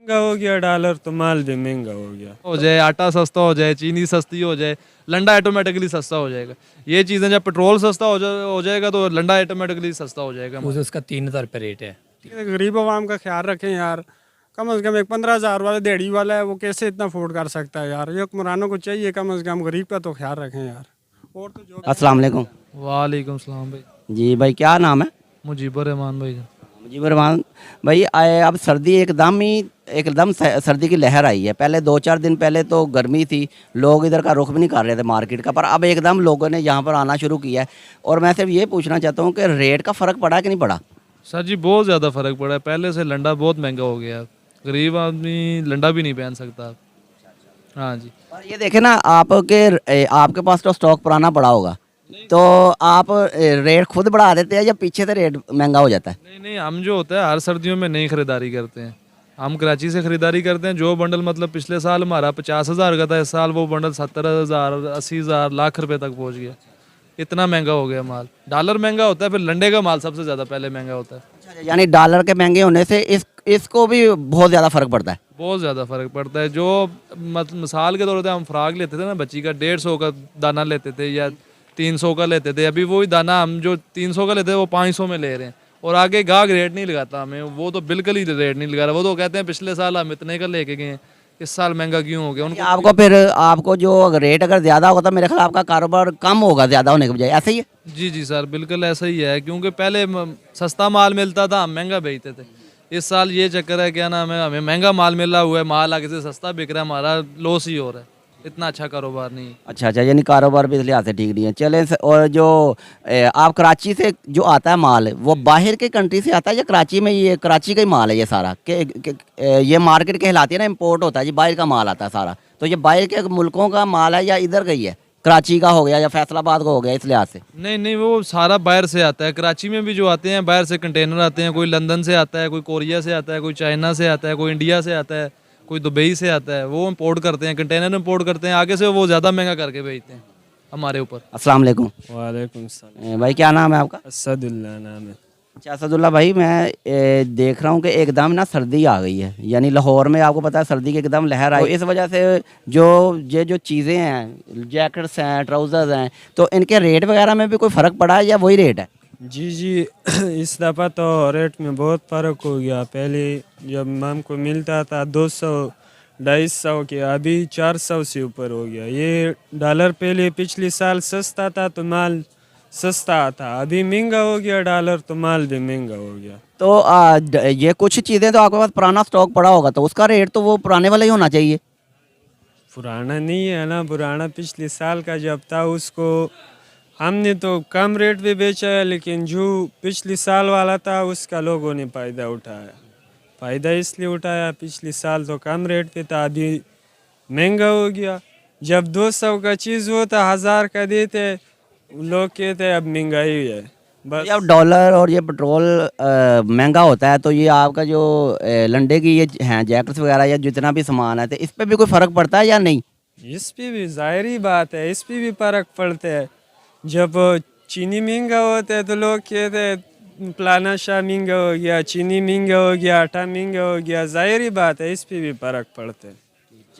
महंगा हो गया डॉलर तो माल भी महंगा हो गया। हो जाए, आटा सस्ता हो जाए, चीनी सस्ती हो जाए, लंडा ऑटोमेटिकली सस्ता हो जाएगा। ये चीज़ें जब पेट्रोल सस्ता हो जाएगा तो लंडा ऑटोमेटिकली सस्ता हो जाएगा उस हमारा। उसका 3,000 रुपये रेट है। गरीब आवाम का ख्याल रखें यार, कम से कम एक 15,000 वाला दिहाड़ी वाला है, वो कैसे इतना अफोर्ड कर सकता है यार। ये हुक्मरानों को चाहिए कम से कम गरीब का तो ख्याल रखें यार। और तो जो अस्सलाम वालेकुम। वालेकुम सलाम भाई। जी भाई, क्या नाम है? मुजीबर रहमान भाई। मुजीबर रहमान भाई। अब सर्दी एकदम सर्दी की लहर आई है। पहले 2-4 दिन पहले तो गर्मी थी, लोग इधर का रुख भी नहीं कर रहे थे मार्केट का, पर अब एकदम लोगों ने यहाँ पर आना शुरू किया है। और मैं सिर्फ ये पूछना चाहता हूँ कि रेट का फ़र्क पड़ा कि नहीं पड़ा? सर जी बहुत ज़्यादा फ़र्क पड़ा है, पहले से लंडा बहुत महंगा हो गया है। गरीब आदमी लंडा भी नहीं पहन सकता। हाँ जी। और ये देखें ना, आपके पास तो स्टॉक पुराना पड़ा होगा, तो आप रेट खुद बढ़ा देते हैं या पीछे से रेट महंगा हो जाता है? नहीं नहीं, हम जो होता है हर सर्दियों में नई खरीदारी करते हैं। हम कराची से खरीदारी करते हैं। जो बंडल मतलब पिछले साल हमारा 50,000 का था, इस साल वो बंडल 70,000, 80,000, लाख रुपए तक पहुंच गया। इतना महंगा हो गया माल। डॉलर महंगा होता है, फिर लंडे का माल सबसे ज़्यादा पहले महंगा होता है। अच्छा, यानी डॉलर के महंगे होने से इसको भी बहुत ज़्यादा फ़र्क पड़ता है। बहुत ज़्यादा फ़र्क पड़ता है। जो मिसाल के तौर पर हम फ्राक लेते थे ना, बच्ची का 150 का दाना लेते थे या 300 का लेते थे, अभी वही दाना हम जो 300 का लेते थे वो 500 में ले रहे हैं। और आगे गाहक रेट नहीं लगाता हमें, वो तो बिल्कुल ही रेट नहीं लगा रहा। वो तो कहते हैं पिछले साल हम इतने का लेके गए, इस साल महंगा क्यों हो गया उनको। आपको जो रेट अगर ज़्यादा होगा तो मेरे ख्याल आपका कारोबार कम होगा ज़्यादा होने के बजाय, ऐसे ही है? जी जी सर, बिल्कुल ऐसा ही है, क्योंकि पहले सस्ता माल मिलता था, हम महंगा बेचते थे। इस साल ये चक्कर है, क्या नाम है, हमें महंगा माल मिला हुआ है, माल आगे से सस्ता बिक रहा है, हमारा लॉस ही हो रहा है। इतना अच्छा कारोबार नहीं है। अच्छा अच्छा, यानी कारोबार भी इस लिहाज से ठीक नहीं है। और जो आप कराची से जो आता है माल, वो बाहर के कंट्री से आता है या कराची में, ये कराची का ही माल है ये सारा ये मार्केट कहलाती है ना, इम्पोर्ट होता है जी, बाहर का माल आता है सारा, तो ये बाहर के मुल्कों का माल है या इधर का ही है? कराची का हो गया या फैसलाबाद का हो गया, इस लिहाज से? नहीं नहीं, वो सारा बाहर से आता है। कराची में भी जो आते हैं बाहर से कंटेनर आते हैं, कोई लंदन से आता है, कोई कोरिया से आता है, कोई चाइना से आता है, कोई इंडिया से आता है, कोई दुबई से आता है। वो इंपोर्ट करते हैं, कंटेनर इंपोर्ट करते हैं, आगे से वो ज़्यादा महंगा करके बेचते हैं हमारे ऊपर। अस्सलाम वालेकुम। वालेकुम सलाम। भाई, क्या नाम है आपका? असदुल्ला नाम है। अच्छा असदुल्ला भाई, मैं देख रहा हूँ कि एकदम ना सर्दी आ गई है, यानी लाहौर में आपको पता है सर्दी की एकदम लहर आई। तो इस वजह से जो चीज़ें हैं, जैकेट्स हैं, ट्राउज़र्स हैं, तो इनके रेट वगैरह में भी कोई फ़र्क पड़ा है या वही रेट है? जी जी इस दफ़ा तो रेट में बहुत फ़र्क हो गया। पहले जब हमको मिलता था 200-250 के, अभी 400 से ऊपर हो गया। ये डॉलर पहले पिछले साल सस्ता था तो माल सस्ता था, अभी महंगा हो गया डॉलर तो माल भी महंगा हो गया। तो ये कुछ चीज़ें तो आपके पास पुराना स्टॉक पड़ा होगा, तो उसका रेट तो वो पुराने वाला ही होना चाहिए। पुराना नहीं है ना, पुराना पिछले साल का जब था उसको हमने तो कम रेट पे बेचा है, लेकिन जो पिछले साल वाला था उसका लोगों ने फ़ायदा उठाया। फ़ायदा इसलिए उठाया, पिछले साल तो कम रेट पे था, अभी महंगा हो गया। जब 200 का चीज़ होता 1000 का देते, लोग कहते अब महंगाई है बस। अब डॉलर और ये पेट्रोल महंगा होता है, तो ये आपका जो लंडे की ये हैं जैकेट्स वगैरह या जितना भी सामान है, तो इस पर भी कोई फ़र्क पड़ता है या नहीं? इस पे भी ज़ाहिरी बात है, इस पे भी फ़र्क पड़ता है। जब चीनी महंगा होता है तो लोग कहते हैं फलाना शाह महंगा हो गया, चीनी महंगा हो गया, आटा महंगा हो गया। ज़ाहिरी बात है, इस पे भी फ़र्क पड़ता है।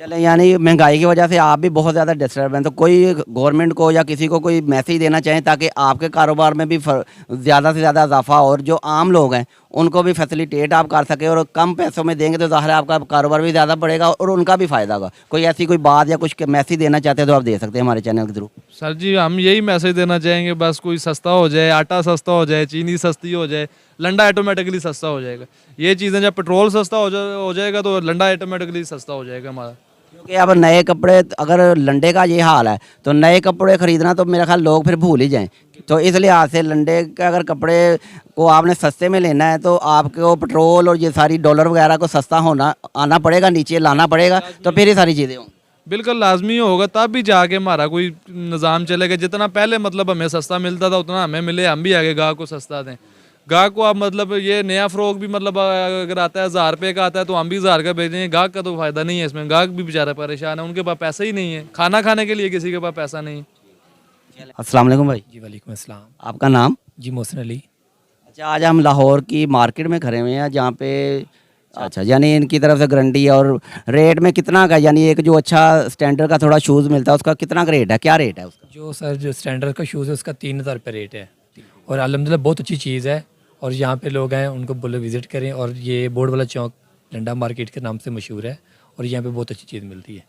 चले, यानी महंगाई की वजह से आप भी बहुत ज़्यादा डिस्टर्ब हैं, तो कोई गवर्नमेंट को या किसी को कोई मैसेज देना चाहें ताकि आपके कारोबार में भी ज़्यादा से ज़्यादा इजाफा, और जो आम लोग हैं उनको भी फैसिलिटेट आप कर सके, और कम पैसों में देंगे तो ज़ाहिर है आपका कारोबार भी ज़्यादा बढ़ेगा और उनका भी फ़ायदा होगा। कोई ऐसी कोई बात या कुछ मैसेज देना चाहते हैं तो आप दे सकते हैं हमारे चैनल के थ्रू। सर जी हम यही मैसेज देना चाहेंगे, बस कोई सस्ता हो जाए, आटा सस्ता हो जाए, चीनी सस्ती हो जाए, लंडा ऑटोमेटिकली सस्ता हो जाएगा। ये चीज़ें जब पेट्रोल सस्ता हो जाएगा तो लंडा ऑटोमेटिकली सस्ता हो जाएगा हमारा। क्योंकि अब नए कपड़े, अगर लंडे का ये हाल है तो नए कपड़े ख़रीदना तो मेरा ख्याल लोग फिर भूल ही जाएं। तो इस लिहाज से लंडे के अगर कपड़े को आपने सस्ते में लेना है तो आपको पेट्रोल और ये सारी डॉलर वगैरह को सस्ता आना पड़ेगा, नीचे लाना पड़ेगा, तो फिर ये सारी चीज़ें होंगी। बिल्कुल लाजमी होगा, तब भी जाके हमारा कोई निज़ाम चलेगा। जितना पहले मतलब हमें सस्ता मिलता था उतना हमें मिले, हम भी आगे गाहक को सस्ता दें। गाहक को अब मतलब ये नया फ्रॉक भी मतलब अगर आता है 1000 रुपये का आता है तो हम भी 1000 का बेचेंगे। गाहक का तो फ़ायदा नहीं है इसमें, गाहक भी बेचारा परेशान है, उनके पास पैसा ही नहीं है, खाना खाने के लिए किसी के पास पैसा नहीं है। अस्सलाम वालेकुम भाई। जी वालेकुम अस्सलाम। आपका नाम? जी मोहसिन अली। अच्छा, आज हम लाहौर की मार्केट में खड़े हुए हैं, जहाँ पे अच्छा, यानी इनकी तरफ से गारंटी है। और रेट में कितना का, यानी एक जो अच्छा स्टैंडर्ड का थोड़ा शूज़ मिलता है उसका कितना का रेट है, क्या रेट है उसका? जो सर जो स्टैंडर्ड का शूज़ है उसका 3,000 रुपये रेट है। और अल्हम्दुलिल्लाह बहुत अच्छी चीज़ है। और यहाँ पे लोग हैं उनको बोलो विज़िट करें। और ये बोर्ड वाला चौक लंडा मार्केट के नाम से मशहूर है और यहाँ पे बहुत अच्छी चीज़ मिलती है।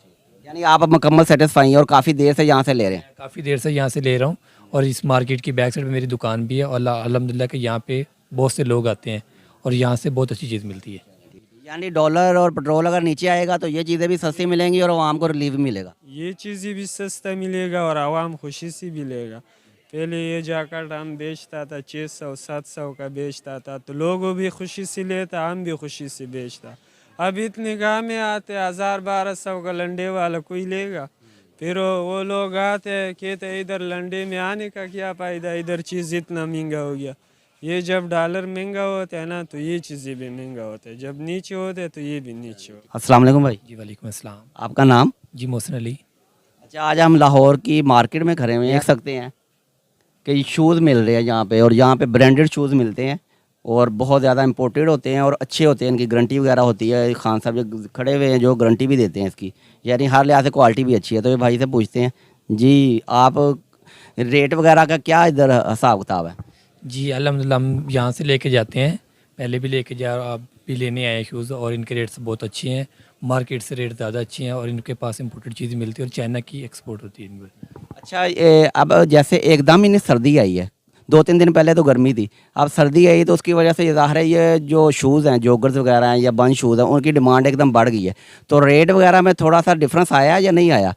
यानी आप अब मुकम्मल सेटिस्फाई हैं और काफ़ी देर से यहाँ से ले रहे हैं? काफ़ी देर से यहाँ से ले रहा हूँ और इस मार्केट की बैक साइड में मेरी दुकान भी है। और अल्हम्दुलिल्लाह के यहाँ पे बहुत से लोग आते हैं और यहाँ से बहुत अच्छी चीज़ मिलती है। यानी डॉलर और पेट्रोल अगर नीचे आएगा तो ये चीज़ें भी सस्ती मिलेंगी और आवाम को रिलीफ मिलेगा। ये चीज़ें भी सस्ता मिलेगा और आवाम खुशी से भी लेगा। पहले ये जैकेट हम बेचता था 600-700 का बेचता था, तो लोग भी खुशी से लेता, हम भी खुशी से बेचता। अब इतने गाँव में आते 1000-1200 का लंडे वाला कोई लेगा? फिर वो लोग आते कहते इधर लंडे में आने का क्या फ़ायदा, इधर चीज़ इतना महंगा हो गया। ये जब डॉलर महंगा होता है ना तो ये चीज़ें भी महंगा होता है, जब नीचे होते हैं तो ये भी नीचे होता है। अस्सलाम वालेकुम भाई। जी वालेकुम अस्सलाम। आपका नाम? जी मोहसिन अली। अच्छा, आज हम लाहौर की मार्केट में खड़े हुए हैं। देख सकते हैं कि शूज़ मिल रहे हैं यहाँ पे, और यहाँ पे ब्रांडेड शूज़ मिलते हैं और बहुत ज़्यादा इंपोर्टेड होते हैं और अच्छे होते हैं, इनकी गारंटी वगैरह होती है। खान साहब जो खड़े हुए हैं जो गारंटी भी देते हैं इसकी, यानी हर लिहाज से क्वालिटी भी अच्छी है। तो ये भाई से पूछते हैं जी, आप रेट वगैरह का क्या इधर हिसाब किताब है? जी अल्हम्दुलिल्लाह हम यहाँ से लेके जाते हैं, पहले भी लेके जा, आप भी लेने आए शूज़ और इनके रेट्स बहुत अच्छे हैं। मार्केट से रेट ज़्यादा अच्छे हैं और इनके पास इंपोर्टेड चीज़ें मिलती है और चाइना की एक्सपोर्ट होती है इनमें। अच्छा, अब जैसे एकदम ही सर्दी आई है, 2-3 दिन पहले तो गर्मी थी, अब सर्दी आई तो उसकी वजह से ये ज़ाहिर है ये जो शूज़ हैं, जॉगर्स वगैरह हैं या बंद शूज़ हैं, उनकी डिमांड एकदम बढ़ गई है। तो रेट वगैरह में थोड़ा सा डिफरेंस आया या नहीं आया?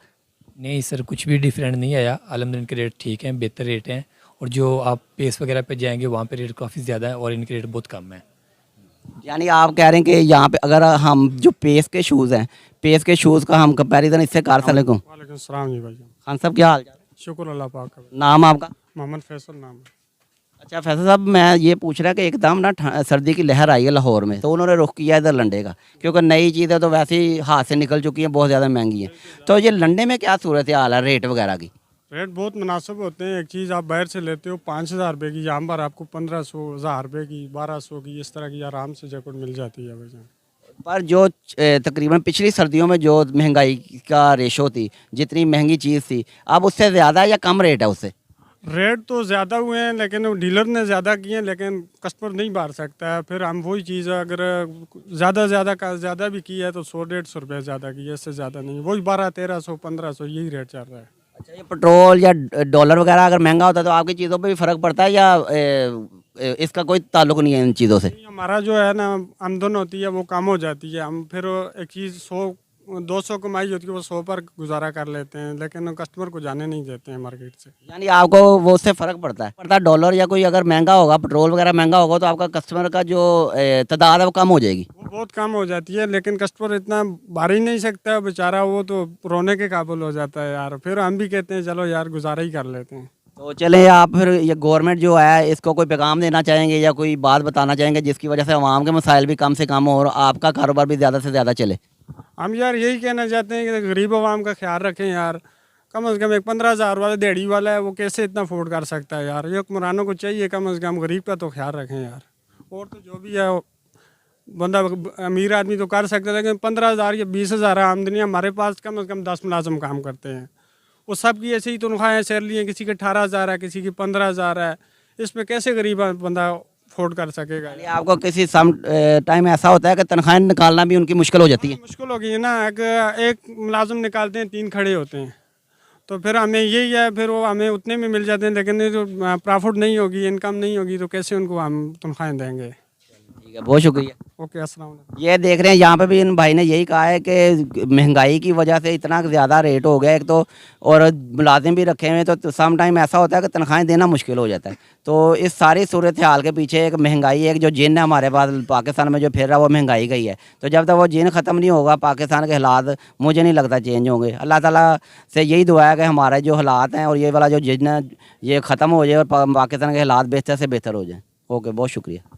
नहीं सर, कुछ भी डिफरेंट नहीं आया। अल्हम्दुलिल्लाह इनके रेट ठीक हैं, बेहतर रेट हैं। और जो आप पेस वगैरह पे जाएंगे वहाँ पे रेट काफ़ी ज़्यादा है और इनके रेट बहुत कम है। यानी आप कह रहे हैं कि यहाँ पे अगर हम जो पेस के शूज़ हैं, पेस के शूज़ का हम कंपैरिजन इससे कर सकते? वालेकुम सलाम जी भाई। खान साहब क्या हाल चाल? शुक्र अल्लाह पाक का। नाम आपका? मोहम्मद फैसल नाम है। अच्छा फैसल साहब, मैं ये पूछ रहा कि एकदम ना सर्दी की लहर आई है लाहौर में, तो उन्होंने रुख किया इधर लंडे का, क्योंकि नई चीज़ें तो वैसे ही हाथ से निकल चुकी हैं, बहुत ज़्यादा महंगी हैं। तो ये लंडे में क्या सूरत हाल है रेट वगैरह की? रेट बहुत मुनासिब होते हैं। एक चीज़ आप बाहर से लेते हो 5,000 रुपये की, यहाँ पर आपको 1500, 1000 रुपये की, 1200 की, इस तरह की आराम से जैकेट मिल जाती है भाईजान। पर जो तकरीबन पिछली सर्दियों में जो महंगाई का रेशो थी, जितनी महंगी चीज़ थी, अब उससे ज़्यादा या कम रेट है उससे? रेट तो ज़्यादा हुए हैं लेकिन वो डीलर ने ज़्यादा किए हैं, लेकिन कस्टमर नहीं बार सकता है। फिर हम वही चीज़ अगर ज़्यादा भी की है तो 100-150 रुपये ज़्यादा की है, इससे ज़्यादा नहीं। वही 1200-1300, 1500 यही रेट चल रहा है। अच्छा, ये पेट्रोल या डॉलर वगैरह अगर महंगा होता है तो आपकी चीज़ों पे भी फ़र्क पड़ता है या इसका कोई ताल्लुक नहीं है इन चीज़ों से? हमारा जो है ना आमदन होती है वो कम हो जाती है। हम फिर एक चीज़ 100-200 कमाई होती है वो 100 पर गुजारा कर लेते हैं, लेकिन कस्टमर को जाने नहीं देते हैं मार्केट से। यानी आपको वो उससे फ़र्क पड़ता है डॉलर या कोई अगर महंगा होगा, पेट्रोल वगैरह महंगा होगा तो आपका कस्टमर का जो तादाद है वो कम हो जाएगी? वो बहुत कम हो जाती है, लेकिन कस्टमर इतना बार ही नहीं सकता बेचारा, वो तो रोने के काबिल हो जाता है यार। फिर हम भी कहते हैं चलो यार गुजारा ही कर लेते हैं। तो चले, आप फिर ये गवर्नमेंट जो है इसको कोई पैगाम देना चाहेंगे या कोई बात बताना चाहेंगे जिसकी वजह से आवाम के मसाइल भी कम से कम हो और आपका कारोबार भी ज़्यादा से ज़्यादा चले? हम यार यही कहना चाहते हैं कि गरीब आवाम का ख्याल रखें यार। कम से कम एक 15,000 वाला दिहाड़ी वाला है वो कैसे इतना अफोर्ड कर सकता है यार। ये हुक्मरानों को चाहिए कम से कम गरीब का तो ख्याल रखें यार। और तो जो भी है बंदा अमीर आदमी तो कर सकता है, लेकिन 15,000 या 20,000 आमदनी हमारे पास कम से कम 10 मुलाजम काम करते हैं। वो सब की ऐसे ही तनख्वाहें सैलरी हैं, किसी के 18,000 है, किसी की 15,000 है। इसमें कैसे गरीब बंदा अफोर्ड कर सकेगा? यानी आपको किसी सम टाइम ऐसा होता है कि तनख्वाहें निकालना भी उनकी मुश्किल हो जाती है? मुश्किल हो गई है ना। एक मुलाजिम निकालते हैं 3 खड़े होते हैं, तो फिर हमें यही है, फिर वो हमें उतने में मिल जाते हैं, लेकिन जो प्रॉफिट नहीं होगी, इनकम नहीं होगी तो कैसे उनको हम तनख्वाहें देंगे? ठीक है, बहुत शुक्रिया। ओके, अस्सलाम वालेकुम। ये देख रहे हैं यहाँ पे भी इन भाई ने यही कहा है कि महंगाई की वजह से इतना ज़्यादा रेट हो गया एक तो, और मुलाजिम भी रखे हुए हैं तो सम टाइम ऐसा होता है कि तनख्वाहें देना मुश्किल हो जाता है। तो इस सारी सूरत हाल के पीछे एक महंगाई, एक जो जिन है हमारे पास पाकिस्तान में जो फिर रहा है वो महंगाई का ही है। तो जब तक वो जिन ख़त्म नहीं होगा पाकिस्तान के हालात मुझे नहीं लगता चेंज होंगे। अल्लाह ताला से यही दुआ है कि हमारे जो हालात हैं और ये वाला जो जिन है ये ख़त्म हो जाए और पाकिस्तान के हालात बेहतर से बेहतर हो जाए। ओके, बहुत शुक्रिया।